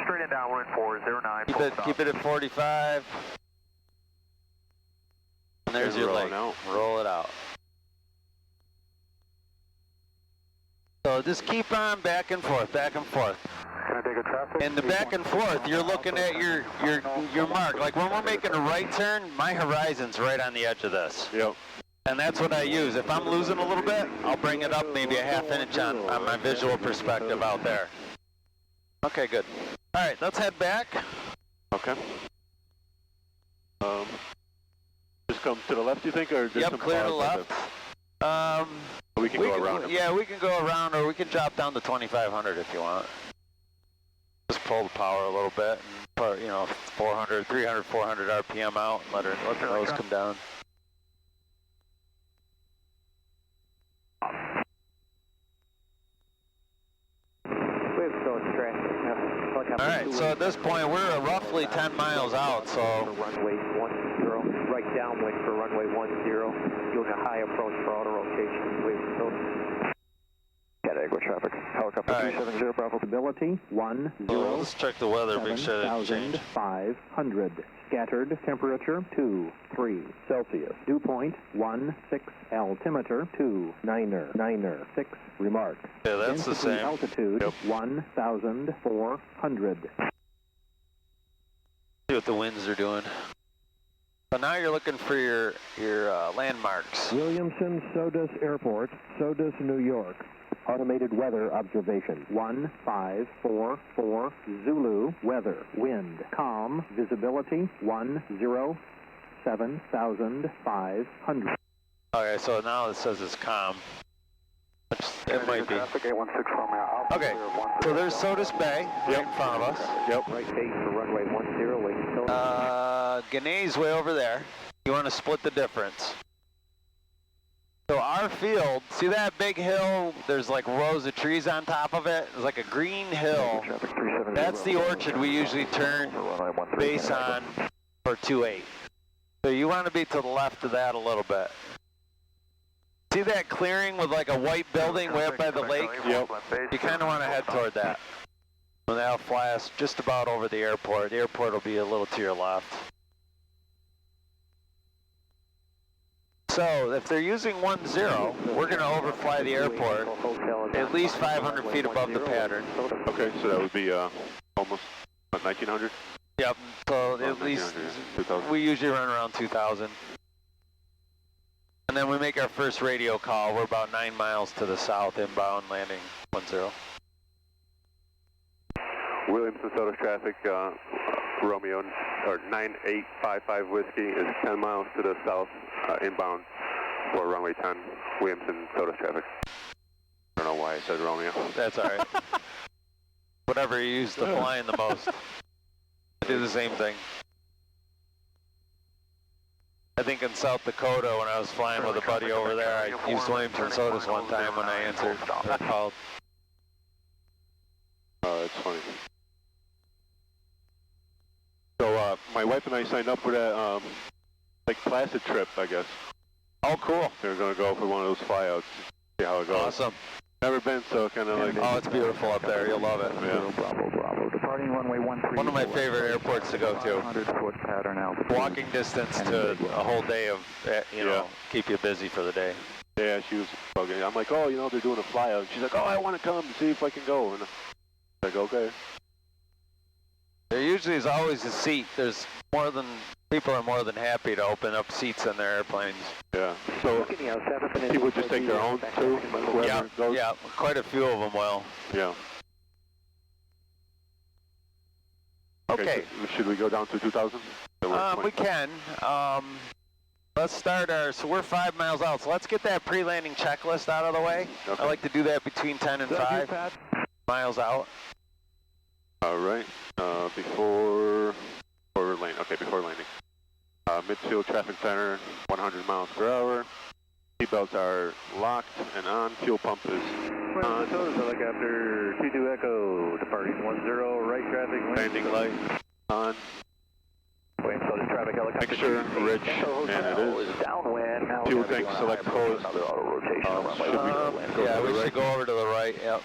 straight in downwind 409. Keep it at 45. And there's your leg. Roll it out. So just keep on back and forth, back and forth. Canandaigua traffic. And the back and forth, you're looking at your mark. Like when we're making a right turn, my horizon's right on the edge of this. Yep. And that's what I use. If I'm losing a little bit, I'll bring it up maybe a half inch on my visual perspective out there. Okay, good. All right, let's head back. Okay. Just come to the left, you think, or just Yep, clear to the left. We can go around. Yeah, we can go around, or we can drop down to 2,500 if you want. Just pull the power a little bit, and put, 400, 300, 400 RPM out, and let the nose come down. All right, so at this point, we're roughly 10 miles out, so... Runway 10, right downwind for runway 10, doing a high approach for auto rotation. Dago traffic. Helicopter 370 Bravo. Visibility 10. Let's check the weather, make sure that it changed. 7,500. Scattered temperature 2.3 Celsius. Dew point 1.6. Altimeter 2.996. Remark. Yeah, that's the Density same. Altitude 1,400. See what the winds are doing. So now you're looking for your landmarks. Williamson Sodus Airport, Sodus, New York. Automated weather observation 1544 Zulu. Weather wind calm. Visibility 107,500. Okay, so now it says it's calm. It might be. Okay, so there's Sodus Bay right in front of us. Yep. Right base for runway 10. Waiting. Ganay's way over there. You want to split the difference. So our field, see that big hill? There's like rows of trees on top of it. It's like a green hill. That's the orchard we usually turn base on for 2-8. So you want to be to the left of that a little bit. See that clearing with like a white building way up by the lake? Yep. You kind of want to head toward that. And that'll fly us just about over the airport. The airport will be a little to your left. So if they're using 10, we're going to overfly the airport at least 500 feet above the pattern. Okay, so that would be almost 1900? Yep, so at least 2000. we usually run around 2000. And then we make our first radio call. We're about 9 miles to the south, inbound, landing 10. Williamson Sodus traffic, Romeo, or 9855 Whiskey is 10 miles to the south, inbound for runway 10, Williamson Sodus traffic. I don't know why I said Romeo. That's all right. Whatever you use to flying the most. I do the same thing. I think in South Dakota when I was flying with a buddy over there, I used Williamson Sodus one time when I answered or called. Oh, that's funny. So my wife and I signed up for that like Placid trip, I guess. Oh, cool. They're going to go for one of those flyouts, see how it goes. Awesome. Never been, so kind of like... Oh, it's beautiful up there. You'll love it. Yeah. Bravo. Departing runway 13. One of my favorite airports to go to. 100-foot pattern altitude. Walking distance to a whole day of, keep you busy for the day. Yeah, she was bugging. I'm like, oh, they're doing a flyout. She's like, oh, I want to come to see if I can go. And I'm like, okay. There usually is always a seat. People are more than happy to open up seats in their airplanes. Yeah. So people just take their own too? Yeah, quite a few of them will. Yeah. Okay. So should we go down to 2000? We can. Let's start so we're 5 miles out, so let's get that pre-landing checklist out of the way. Okay. I like to do that between 10 and 5 miles out. All right. Before landing. Okay, before landing. Midfield traffic center, 100 miles per hour. Seatbelts are locked and on. Fuel pump is on. Helicopter 22 Echo, departing 10, right traffic. Landing light on. Williamson traffic helicopter. Mixture rich, and it is. Downwind. Fuel tank select hose. Yeah, we should go over to the right. Yep.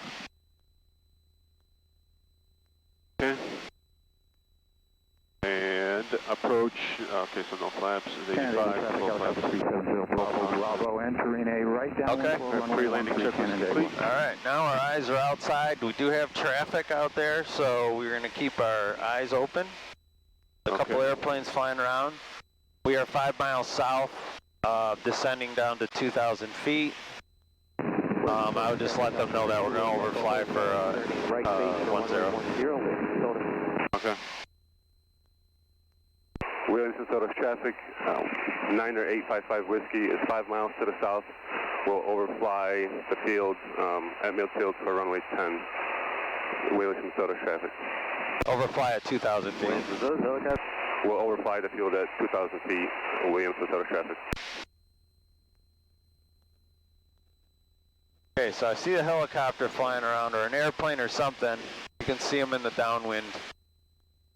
Okay. And approach, okay, so no flaps, 85, no flaps. Bravo, entering a right down. Okay. Pre-landing check is complete. All right, now our eyes are outside. We do have traffic out there, so we're going to keep our eyes open. A couple airplanes flying around. We are 5 miles south, descending down to 2,000 feet. I would just let them know that we're going to overfly for 10. Okay. Williamson Sodus traffic, 9855 Whiskey is 5 miles to the south. We'll overfly the field at midfield for runway 10. Williamson Sodus traffic. Overfly at 2,000 feet. We'll overfly the field at 2,000 feet. Williamson Sodus traffic. Okay, so I see a helicopter flying around, or an airplane or something. You can see him in the downwind.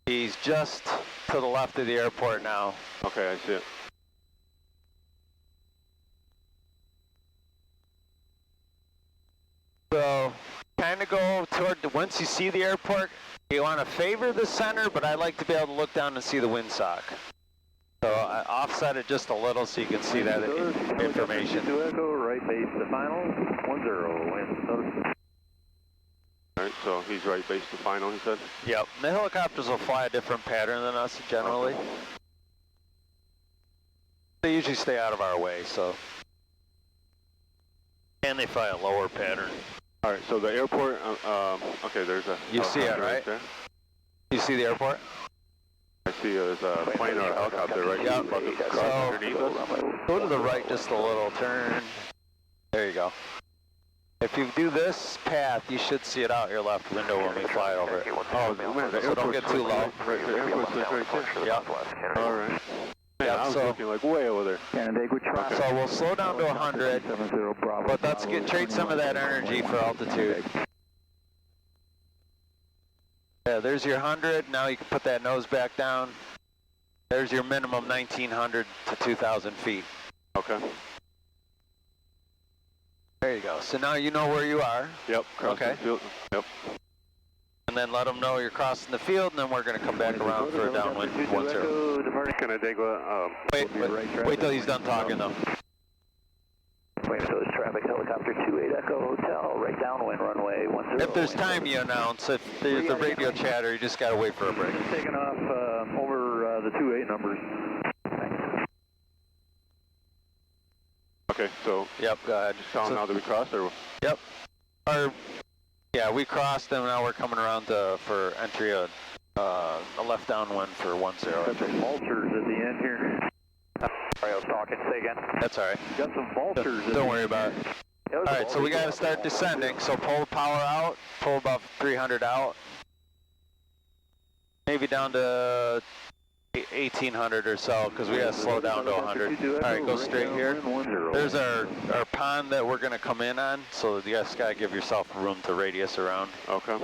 He's just to the left of the airport now. Okay, I see it. So kind of go toward once you see the airport, you want to favor the center, but I like to be able to look down and see the windsock. So I offset it just a little so you can see that information. Echo, right base to final, 10, wind. Alright, so he's right base to final, he said? Yep. The helicopters will fly a different pattern than us generally. Okay. They usually stay out of our way, so. And they fly a lower pattern. Alright, so the airport, okay, there's a... You see it, right? There. You see the airport? I see there's a plane or a helicopter right Yep. underneath us. Go to the right just a little, turn. There you go. If you do this path, you should see it out your left window when we fly over it. Oh, man, the So don't get too low. Right, the airport's like right there. Yep. Alright. Man, Yep, I was so- looking like way over there. Canandaigua traffic. So we'll slow down to 100, 70 Bravo. but let's trade some of that energy for altitude. Yeah, there's your 100. Now you can put that nose back down. There's your minimum 1,900 to 2,000 feet. Okay. There you go. So now you know where you are. Yep, crossing Okay. the field. Yep. And then let them know you're crossing the field, and then we're going to come back around for a downwind 10. Canandaigua, Wait till he's done talking, though. Williamson traffic, helicopter 28 Echo Hotel, right downwind runway 10. If there's time, you announce. If there's the radio chatter, you just got to wait for a break. Taking off over the 28 numbers. Okay, so Yep, go ahead. just tell them now that we crossed, or? Yep. Yeah, we crossed, and now we're coming around for entry a left downwind for 10. Got some vultures at the end here. Sorry, I was talking. Say again. That's all right. Got some vultures. Don't worry about it. All right, so we got to start descending. So pull the power out, pull about 300 out, maybe down to 1,800 or so, because we got to slow down to 100. All right, go straight here. There's our pond that we're going to come in on, so you guys got to give yourself room to radius around. Okay.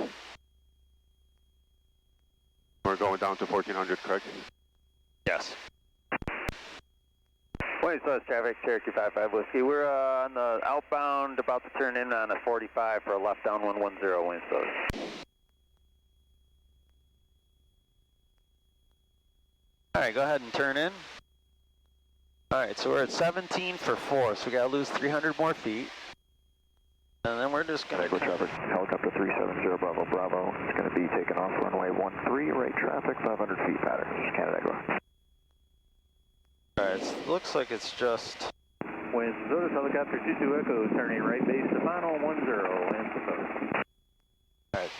We're going down to 1,400, correct? Yes. Williamson traffic, Cherokee 55 Whiskey. We're on the outbound, about to turn in on a 45 for a left downwind 10, Williamson. All right, go ahead and turn in. All right, so we're at 17 for 4, so we got to lose 300 more feet. And then we're just going to... traffic, helicopter 370 Bravo Bravo. It's going to be taking off runway 13, right traffic, 500 feet pattern. This is Canandaigua. All right, it looks like it's just... Williamson helicopter 22 Echo, turning right base to final 10, Williamson. All right.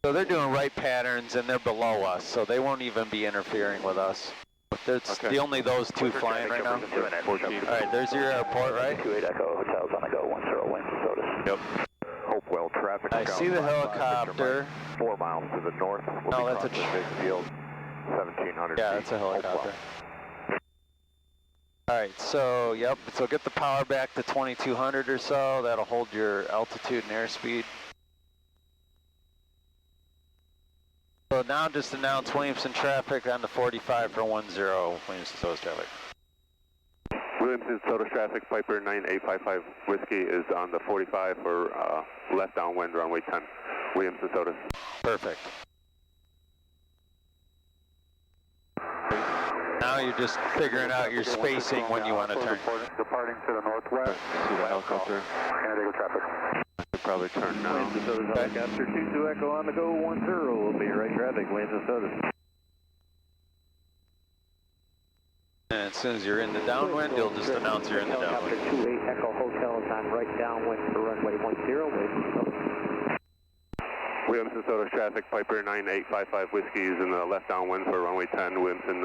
So they're doing right patterns, and they're below us, so they won't even be interfering with us. It's Okay. only those two flying right now. 14. All right, there's your airport, right? 28 Echo Hotel's on the go, 10, Williamson. Yep. Hopewell traffic. I see the helicopter. 4 miles to the north. We'll No, be that's a crossing the big field. 1,700 Yeah, feet. that's a helicopter. Hopewell. All right, so, yep, so get the power back to 2,200 or so. That'll hold your altitude and airspeed. So now just announce Williamson traffic on the 45 for 10, Williamson Sodas traffic. Williamson Sodas traffic, Piper 9855 Whiskey is on the 45 for left downwind runway 10, Williamson Sodas. Perfect. Now you're just figuring out your spacing when you want to turn. Departing to the northwest. See the helicopter? Canandaigua traffic. I could probably turn now. Williamson helicopter 22 Echo on the go, 10, will be right traffic, Williamson. And as soon as you're in the downwind, you'll just announce you're in the downwind. Helicopter 28 Echo Hotel is on right downwind for runway 10, Williamson. Williamson Sodas traffic, Piper 9855 Whiskey is in the left downwind for runway 10, Williamson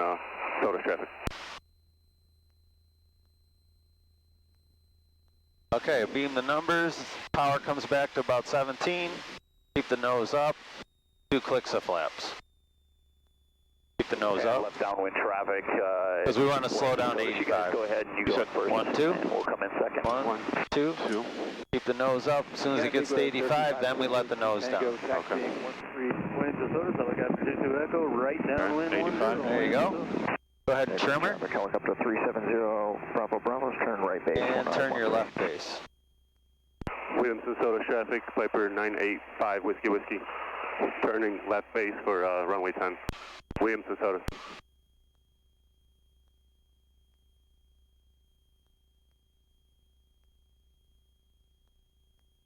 Sodas traffic. Okay, beam the numbers. Power comes back to about 17. Keep the nose up. 2 clicks of flaps. Keep the nose up. Left downwind traffic. Because we want to slow down to You guys 85. go ahead and you go first. 1, 2. And we'll come in second. 1, 2. 2. Keep the nose up. As soon as it gets to 85, then we let the nose down. Okay. Williamson Sodas helicopter 22 Echo, right downwind 85. 10. There you go. Go ahead and trim her. Traffic helicopter 370 Bravo Bravo's turn right base. And turn your left base. Williamson traffic, Piper 985 Whiskey Whiskey. Turning left base for runway 10. Williamson.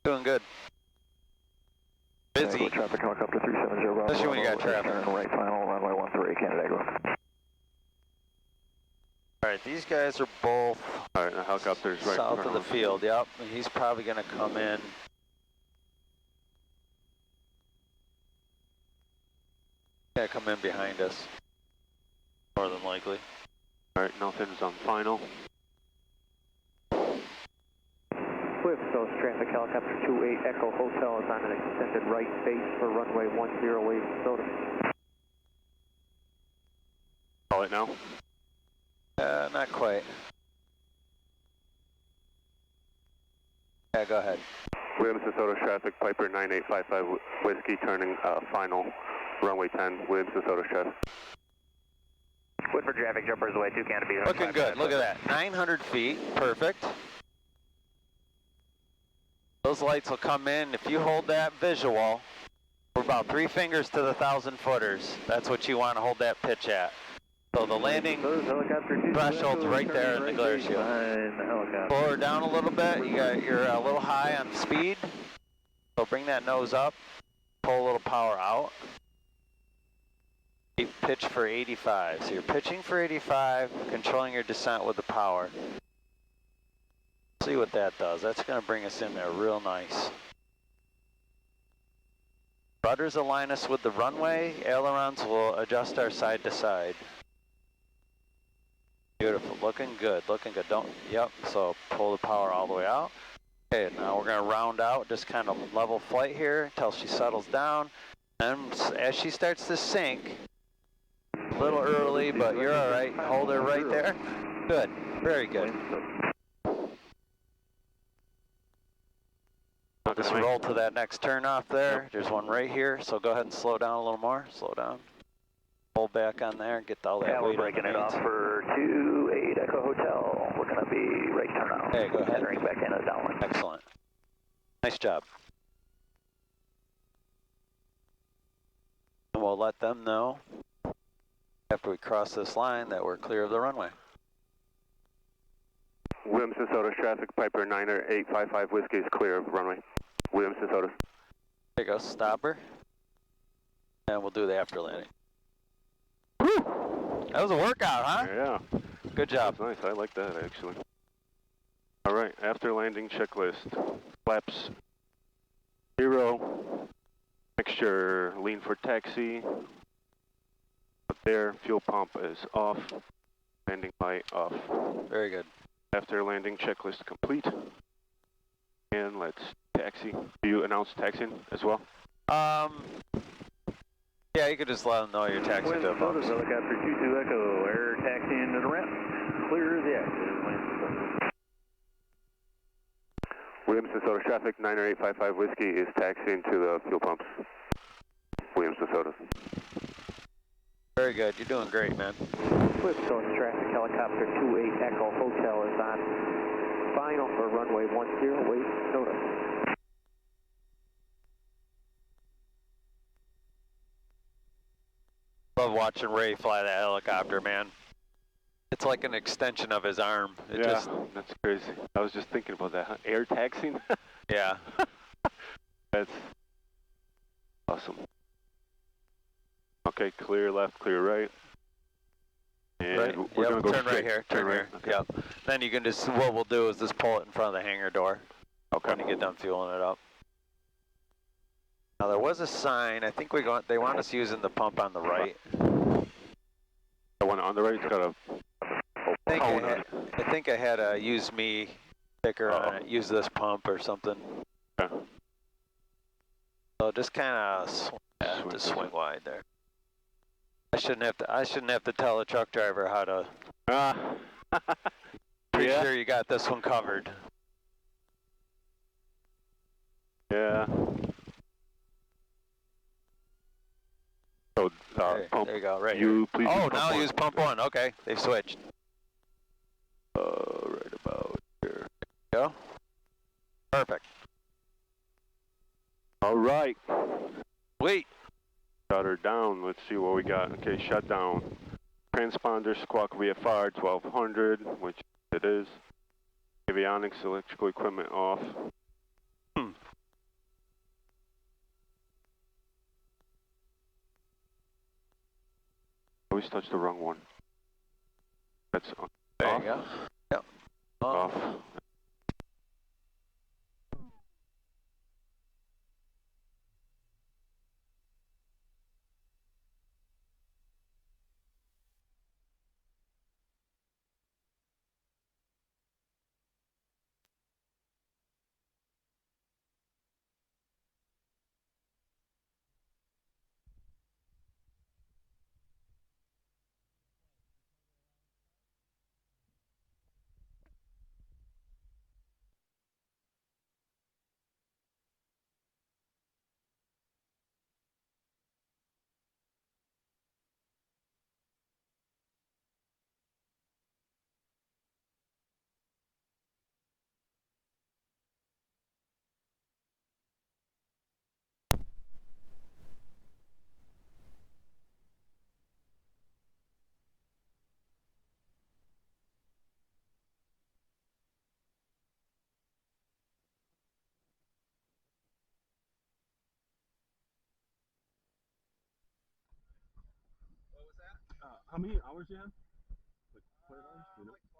Doing good. Busy. Traffic helicopter 370 Bravo. Especially when you got traffic. Turn right final, runway 13, Canandaigua. Alright, these guys are both Alright, the helicopter's right south of the field, yep. And he's probably going to come in. Yeah, come in behind us. More than likely. Alright, nothing's on final. Williamson traffic helicopter 28 Echo Hotel is on an extended right base for runway 10 Minnesota. Call it now. Not quite. Yeah, go ahead. Williamson traffic, Piper 9855 Whiskey, turning final, runway 10, Williamson traffic. Woodford traffic, jumpers away 2 canopy. Looking good, look at that. 900 feet, perfect. Those lights will come in. If you hold that visual, we're about 3 fingers to the 1,000 footers. That's what you want to hold that pitch at. So the landing threshold's right there in the glare shield. Pull her down a little bit. You're a little high on speed. So bring that nose up. Pull a little power out. Keep pitch for 85. So you're pitching for 85, controlling your descent with the power. See what that does. That's going to bring us in there real nice. Rudders align us with the runway. Ailerons will adjust our side to side. Beautiful, looking good, yep, so pull the power all the way out. Okay, now we're gonna round out, just kind of level flight here until she settles down. And as she starts to sink, a little early, but you're all right. Hold her right there. Good, very good. Just roll to that next turn off there. There's one right here, so go ahead and slow down a little more, slow down. Pull back on there, get all that weight. We're breaking it off for 28 Echo Hotel. We're going to be right turn out. Hey, go ahead. Entering back in as downwind. Excellent. Nice job. And we'll let them know after we cross this line that we're clear of the runway. Williamson traffic, Piper 9855 Whiskey is clear of runway. Williamson. There you go, stop her. And we'll do the after landing. Woo! That was a workout, huh? Yeah. Good job. That's nice, I like that actually. Alright, after landing checklist. Flaps 0. Mixture lean for taxi. There, fuel pump is off. Landing light off. Very good. After landing checklist complete. And let's taxi. Do you announce taxiing as well? Yeah, you could just let them know you're taxiing to a bump. Helicopter 22 Echo, air taxiing to the ramp. Clear the exit. Williamson traffic, 9855 Whiskey is taxiing to the fuel pumps. Williamson. Very good, you're doing great, man. Williamson traffic, helicopter 28 Echo Hotel is on final for runway 10, wait, notice. Love watching Ray fly that helicopter, man. It's like an extension of his arm. That's crazy. I was just thinking about that. Huh? Air taxiing? Yeah. That's awesome. Okay, clear left, clear right. And right. we're going to go turn straight. right here, turn right. here. Okay. Yep. Then you can just, what we'll do is just pull it in front of the hangar door. Okay. When you get done fueling it up. Now there was a sign, I think they want us using the pump on the right. The one on the right's got a I think I had a use me sticker on it, use this pump or something. Okay. So just kind of swing wide there. I shouldn't have to tell the truck driver how to. Pretty sure you got this one covered. Yeah. So Sorry. Pump. There you go. Right You here. please Oh, use pump now one. use pump one. Okay, they've switched. Right about here. Go. Perfect. All right. Wait. Shut her down. Let's see what we got. Okay, shut down. Transponder squawk VFR 1200, which it is. Avionics, electrical equipment off. Always touch the wrong one. That's There off. you go. Yep. Off. How many hours you have? Like flight hours? You know?